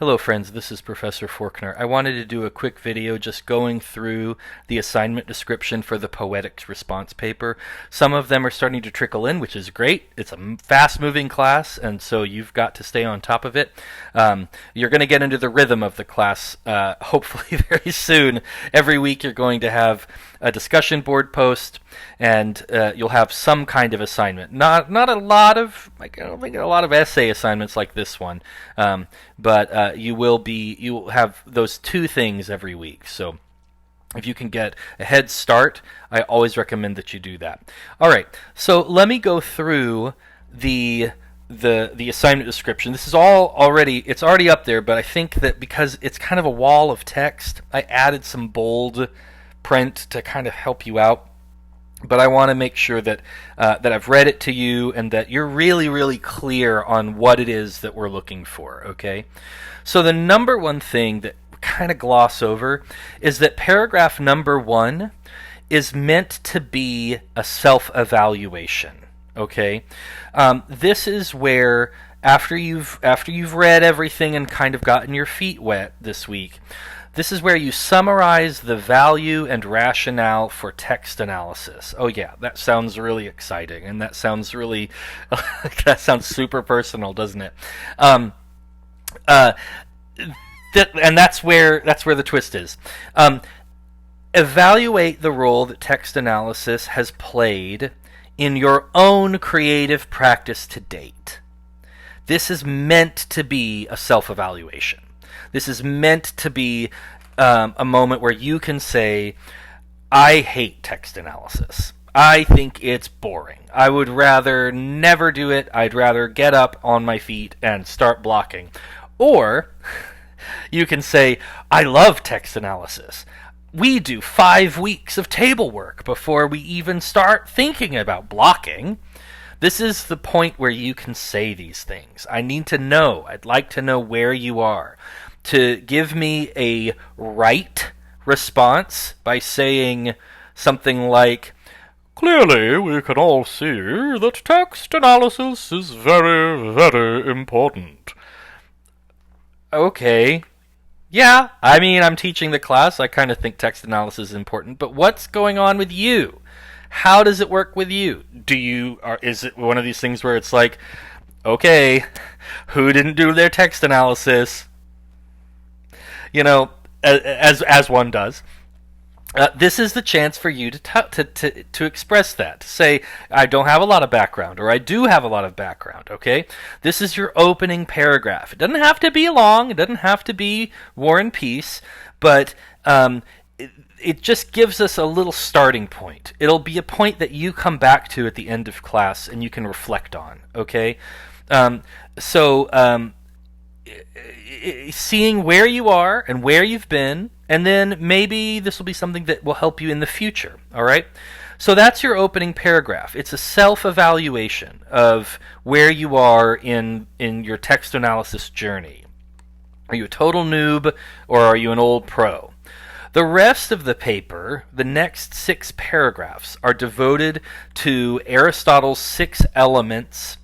Hello friends, this is Professor Forkner. I wanted to do a quick video just going through the assignment description for the Poetics response paper. Some of them are starting to trickle in, which is great. It's a fast-moving class, and so you've got to stay on top of it. You're going to get into the rhythm of the class hopefully very soon. Every week you're going to have a discussion board post, and you'll have some kind of assignment. Not a lot of, I don't think a lot of essay assignments like this one, but you will have those two things every week. So if you can get a head start, I always recommend that you do that. All right, so let me go through the assignment description. This is it's already up there, but I think that because it's kind of a wall of text, I added some bold print to kind of help you out. But I want to make sure that I've read it to you and that you're really, really clear on what it is that we're looking for, okay? So the number one thing that we kind of gloss over is that paragraph number 1 is meant to be a self-evaluation, okay? This is where after you've read everything and kind of gotten your feet wet this week, this is where you summarize the value and rationale for text analysis. Oh yeah, that sounds really exciting, and that sounds really that sounds super personal, doesn't it? And that's where the twist is. Evaluate the role that text analysis has played in your own creative practice to date. This is meant to be a self-evaluation. This is meant to be a moment where you can say, I hate text analysis. I think it's boring. I would rather never do it. I'd rather get up on my feet and start blocking. Or you can say, I love text analysis. We do 5 weeks of table work before we even start thinking about blocking. This is the point where you can say these things. I need to know. I'd like to know where you are. To give me a right response by saying something like, clearly we can all see that text analysis is very, very important. Okay. Yeah, I mean, I'm teaching the class. I kind of think text analysis is important, but what's going on with you? How does it work with you? Is it one of these things where it's like, okay, who didn't do their text analysis? You know, as one does. This is the chance for you to express that. To say, I don't have a lot of background, or I do have a lot of background, okay? This is your opening paragraph. It doesn't have to be long. It doesn't have to be War and Peace, but it just gives us a little starting point. It'll be a point that you come back to at the end of class and you can reflect on, okay? Seeing where you are and where you've been, and then maybe this will be something that will help you in the future, all right? So that's your opening paragraph. It's a self-evaluation of where you are in your text analysis journey. Are you a total noob, or are you an old pro? The rest of the paper, the next 6 paragraphs, are devoted to Aristotle's 6 elements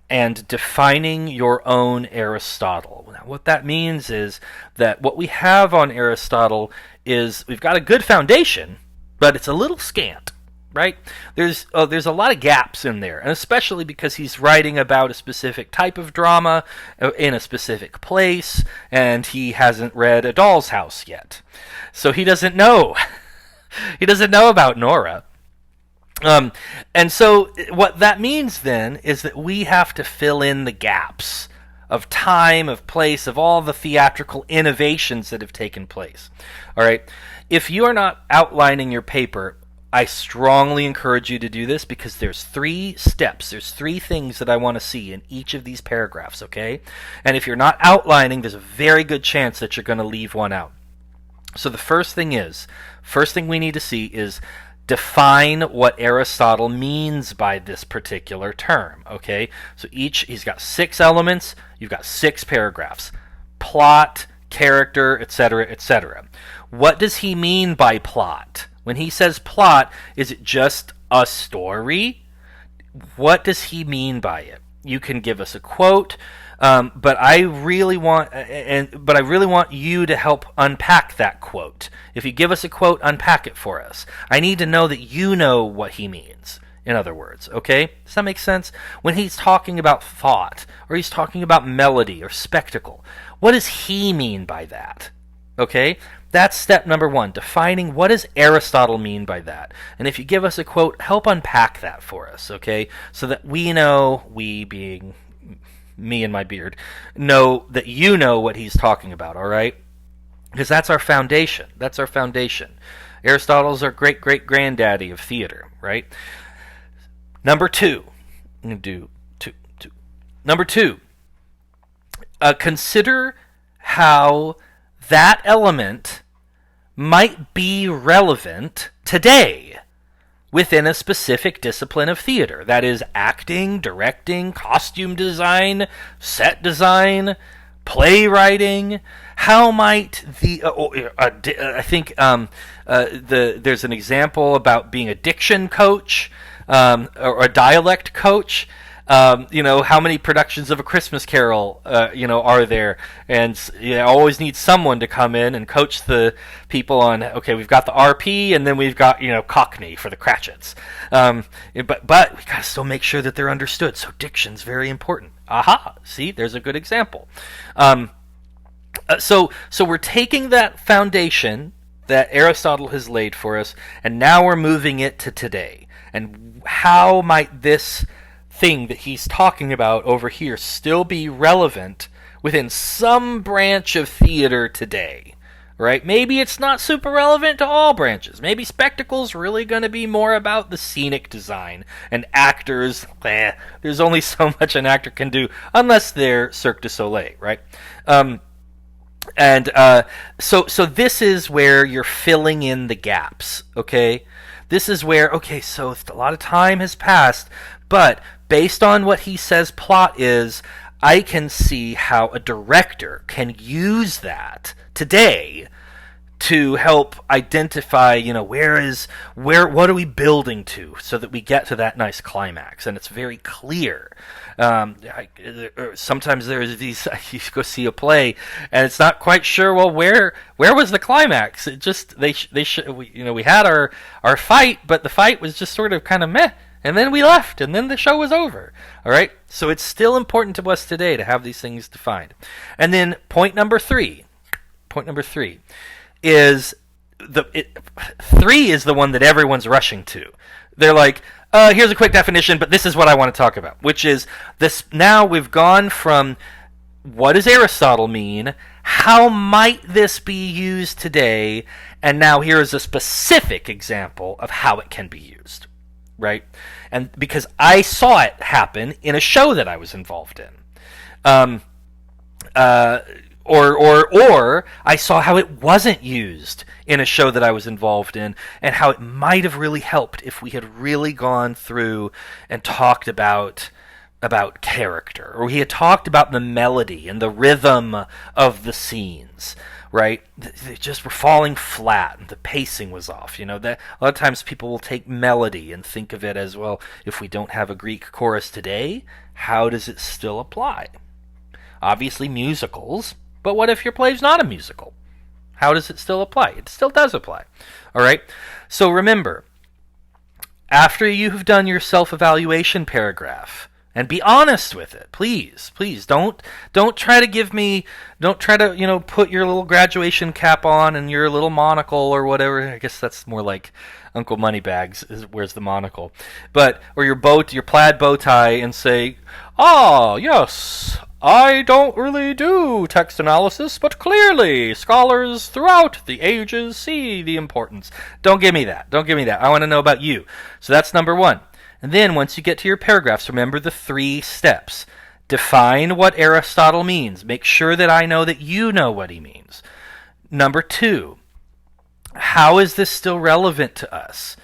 and defining your own Aristotle. Now, what that means is that what we have on Aristotle is we've got a good foundation, but it's a little scant, right? There's a lot of gaps in there, and especially because he's writing about a specific type of drama in a specific place, and he hasn't read A Doll's House yet. So he doesn't know. He doesn't know about Nora. And so what that means then is that we have to fill in the gaps of time, of place, of all the theatrical innovations that have taken place. All right. If you are not outlining your paper, I strongly encourage you to do this because there's 3 steps. There's 3 things that I want to see in each of these paragraphs, okay? And if you're not outlining, there's a very good chance that you're going to leave one out. So the first thing we need to see is define what Aristotle means by this particular term, okay? So he's got 6 elements, you've got 6 paragraphs. Plot, character, etc., etc. What does he mean by plot? When he says plot, is it just a story? What does he mean by it? You can give us a quote. But I really want you to help unpack that quote. If you give us a quote, unpack it for us. I need to know that you know what he means. In other words, okay? Does that make sense? When he's talking about thought, or he's talking about melody or spectacle, what does he mean by that? Okay? That's step number one, defining what does Aristotle mean by that. And if you give us a quote, help unpack that for us, okay? So that we know, we being me and my beard, know that you know what he's talking about, all right? Because that's our foundation. That's our foundation. Aristotle's our great-great-granddaddy of theater, right? Number two. I'm going to do two. Number two. Consider how that element might be relevant today within a specific discipline of theater. That is acting, directing, costume design, set design, playwriting. How might I think there's an example about being a diction coach, or a dialect coach. How many productions of A Christmas Carol, are there? And always need someone to come in and coach the people on, okay, we've got the RP, and then we've got, Cockney for the Cratchits. But we got to still make sure that they're understood, so diction's very important. Aha! See, there's a good example. So we're taking that foundation that Aristotle has laid for us, and now we're moving it to today. And how might this thing that he's talking about over here still be relevant within some branch of theater today, right? Maybe it's not super relevant to all branches. Maybe spectacle's really going to be more about the scenic design, and actors, there's only so much an actor can do unless they're Cirque du Soleil, right? So this is where you're filling in the gaps, okay? This is where, so a lot of time has passed, but based on what he says plot is, I can see how a director can use that today to help identify, what are we building to so that we get to that nice climax, and it's very clear. Sometimes there's these, you go see a play, and it's not quite sure, well, where was the climax? It just, we had our fight, but the fight was just sort of kind of meh, and then we left, and then the show was over. All right? So it's still important to us today to have these things defined. And then point number three is three is the one that everyone's rushing to. They're like, here's a quick definition, but this is what I want to talk about, which is this. Now we've gone from what does Aristotle mean? How might this be used today? And now here is a specific example of how it can be used, right? And because I saw it happen in a show that I was involved in. Or I saw how it wasn't used in a show that I was involved in, and how it might have really helped if we had really gone through and talked about character, or we had talked about the melody and the rhythm of the scenes, right? They just were falling flat, and the pacing was off. That a lot of times people will take melody and think of it as, well, if we don't have a Greek chorus today, how does it still apply? Obviously musicals. But what if your play's not a musical? How does it still apply? It still does apply. All right? So remember, after you've done your self-evaluation paragraph, and be honest with it, please. Don't try to put your little graduation cap on and your little monocle or whatever. I guess that's more like Uncle Moneybags wears the monocle. Or your plaid bow tie, and say, yes, I don't really do text analysis, but clearly scholars throughout the ages see the importance. Don't give me that. I want to know about you. So that's number one. And then once you get to your paragraphs, remember the 3 steps. Define what Aristotle means. Make sure that I know that you know what he means. Number 2, how is this still relevant to us?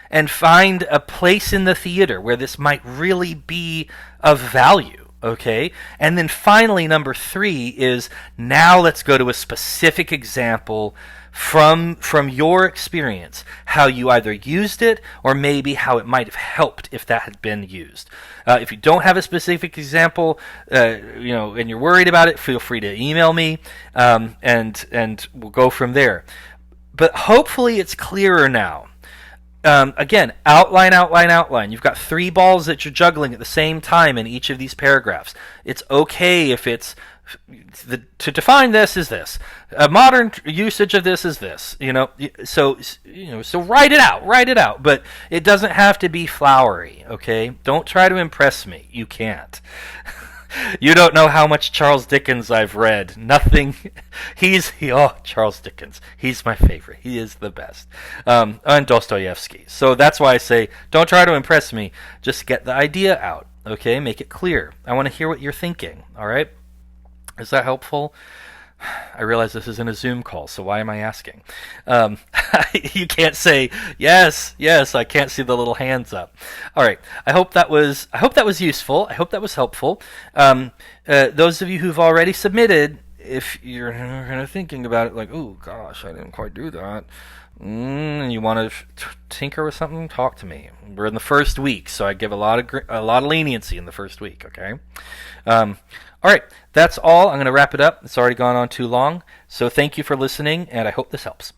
And find a place in the theater where this might really be of value. Okay? And then finally, number 3 is now let's go to a specific example from your experience, how you either used it or maybe how it might have helped if that had been used. If you don't have a specific example, and you're worried about it, feel free to email me, and we'll go from there. But hopefully it's clearer now. Again, outline, outline, outline. You've got 3 balls that you're juggling at the same time in each of these paragraphs. It's okay if it's to define this is this. A modern usage of this is this. So write it out. But it doesn't have to be flowery. Okay, don't try to impress me. You can't. You don't know how much Charles Dickens I've read. Nothing. Charles Dickens. He's my favorite. He is the best. And Dostoevsky. So that's why I say, don't try to impress me. Just get the idea out. Okay, make it clear. I want to hear what you're thinking. All right. Is that helpful? I realize this isn't a Zoom call, so why am I asking? You can't say yes. I can't see the little hands up. All right. I hope that was useful. I hope that was helpful. Those of you who've already submitted, if you're kind of thinking about it, like, oh gosh, I didn't quite do that, and you want to tinker with something, talk to me. We're in the first week, so I give a lot of leniency in the first week. Okay. All right, that's all. I'm going to wrap it up. It's already gone on too long. So thank you for listening, and I hope this helps.